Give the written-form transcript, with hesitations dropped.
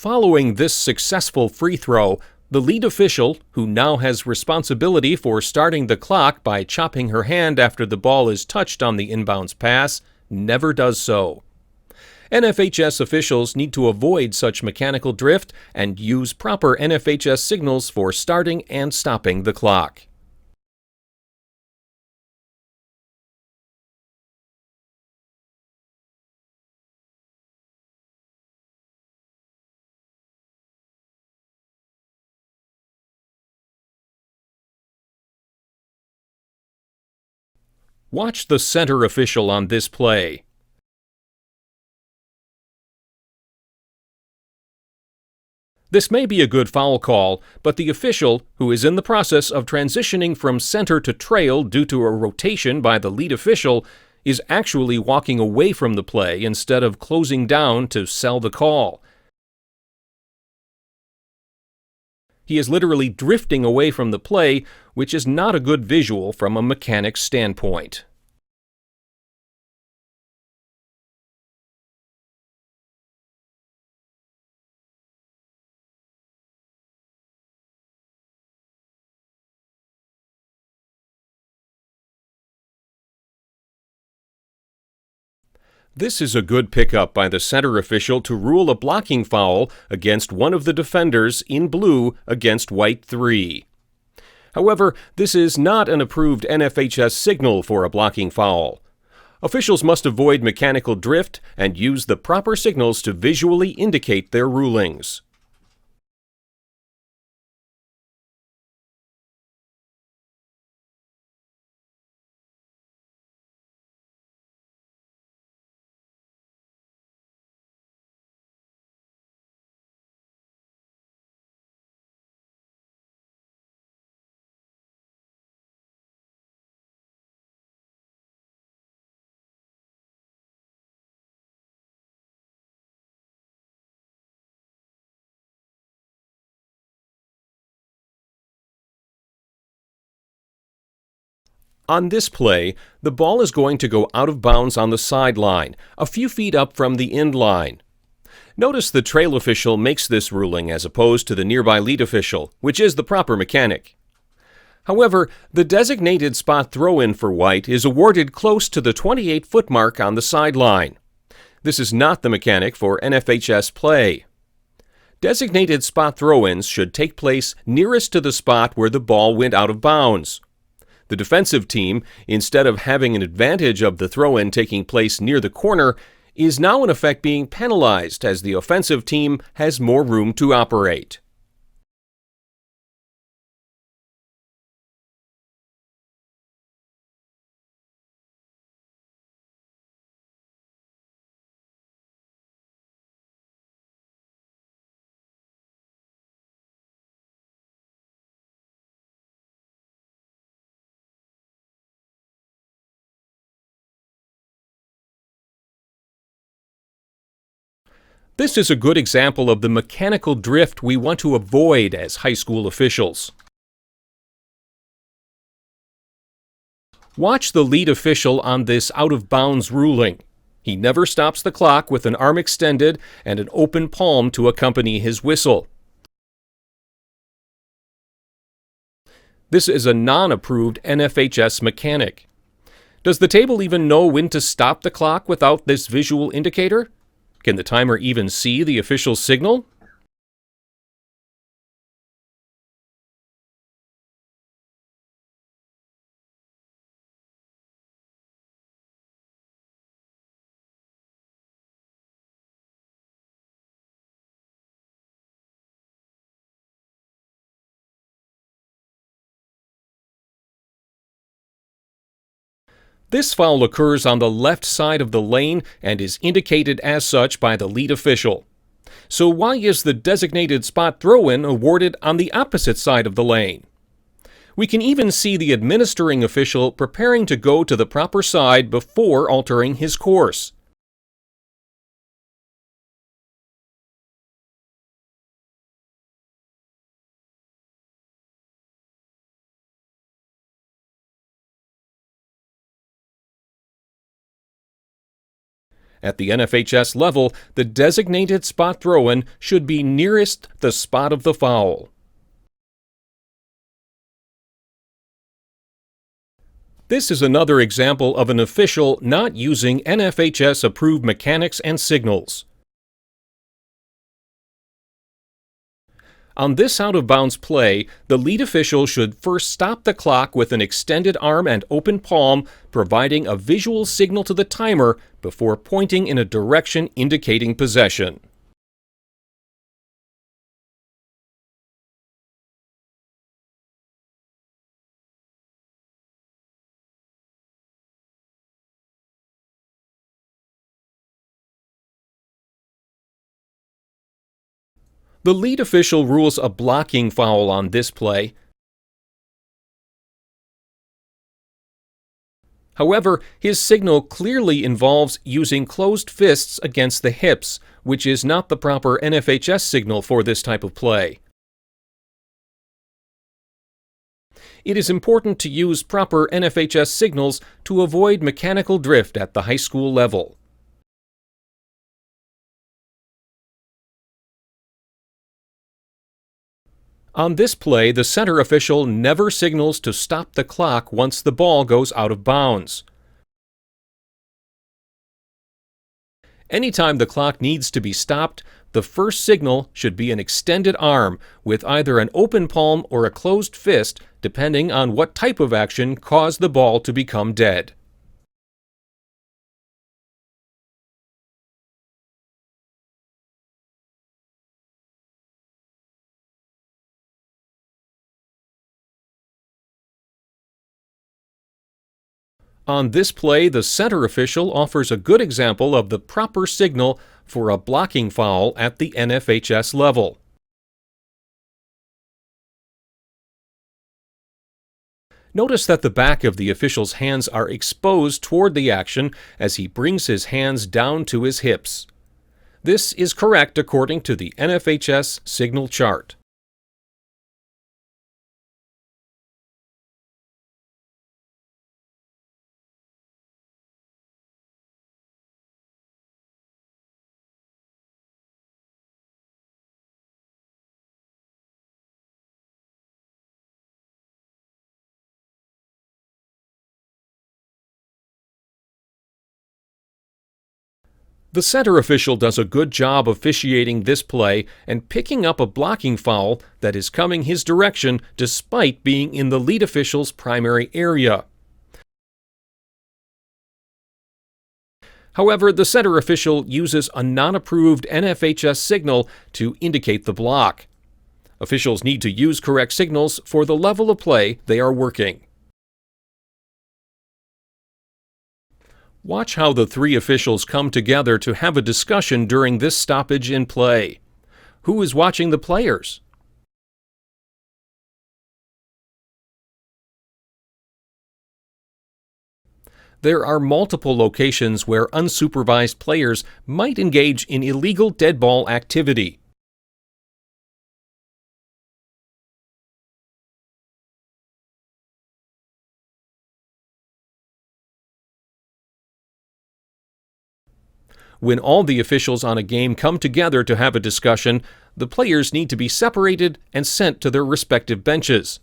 Following this successful free throw, the lead official, who now has responsibility for starting the clock by chopping her hand after the ball is touched on the inbounds pass, never does so. NFHS officials need to avoid such mechanical drift and use proper NFHS signals for starting and stopping the clock. Watch the center official on this play. This may be a good foul call, but the official, who is in the process of transitioning from center to trail due to a rotation by the lead official, is actually walking away from the play instead of closing down to sell the call. He is literally drifting away from the play, which is not a good visual from a mechanic's standpoint. This is a good pickup by the center official to rule a blocking foul against one of the defenders in blue against white 3. However, this is not an approved NFHS signal for a blocking foul. Officials must avoid mechanical drift and use the proper signals to visually indicate their rulings. On this play, the ball is going to go out of bounds on the sideline, a few feet up from the end line. Notice the trail official makes this ruling as opposed to the nearby lead official, which is the proper mechanic. However, the designated spot throw-in for white is awarded close to the 28-foot mark on the sideline. This is not the mechanic for NFHS play. Designated spot throw-ins should take place nearest to the spot where the ball went out of bounds. The defensive team, instead of having an advantage of the throw-in taking place near the corner, is now in effect being penalized as the offensive team has more room to operate. This is a good example of the mechanical drift we want to avoid as high school officials. Watch the lead official on this out-of-bounds ruling. He never stops the clock with an arm extended and an open palm to accompany his whistle. This is a non-approved NFHS mechanic. Does the table even know when to stop the clock without this visual indicator? Can the timer even see the official signal? This foul occurs on the left side of the lane and is indicated as such by the lead official. So why is the designated spot throw-in awarded on the opposite side of the lane? We can even see the administering official preparing to go to the proper side before altering his course. At the NFHS level, the designated spot thrown should be nearest the spot of the foul. This is another example of an official not using NFHS-approved mechanics and signals. On this out-of-bounds play, the lead official should first stop the clock with an extended arm and open palm, providing a visual signal to the timer before pointing in a direction indicating possession. The lead official rules a blocking foul on this play. However, his signal clearly involves using closed fists against the hips, which is not the proper NFHS signal for this type of play. It is important to use proper NFHS signals to avoid mechanical drift at the high school level. On this play, the center official never signals to stop the clock once the ball goes out of bounds. Anytime the clock needs to be stopped, the first signal should be an extended arm with either an open palm or a closed fist, depending on what type of action caused the ball to become dead. On this play, the center official offers a good example of the proper signal for a blocking foul at the NFHS level. Notice that the back of the official's hands are exposed toward the action as he brings his hands down to his hips. This is correct according to the NFHS signal chart. The center official does a good job officiating this play and picking up a blocking foul that is coming his direction despite being in the lead official's primary area. However, the center official uses a non-approved NFHS signal to indicate the block. Officials need to use correct signals for the level of play they are working. Watch how the three officials come together to have a discussion during this stoppage in play. Who is watching the players? There are multiple locations where unsupervised players might engage in illegal dead ball activity. When all the officials on a game come together to have a discussion, the players need to be separated and sent to their respective benches.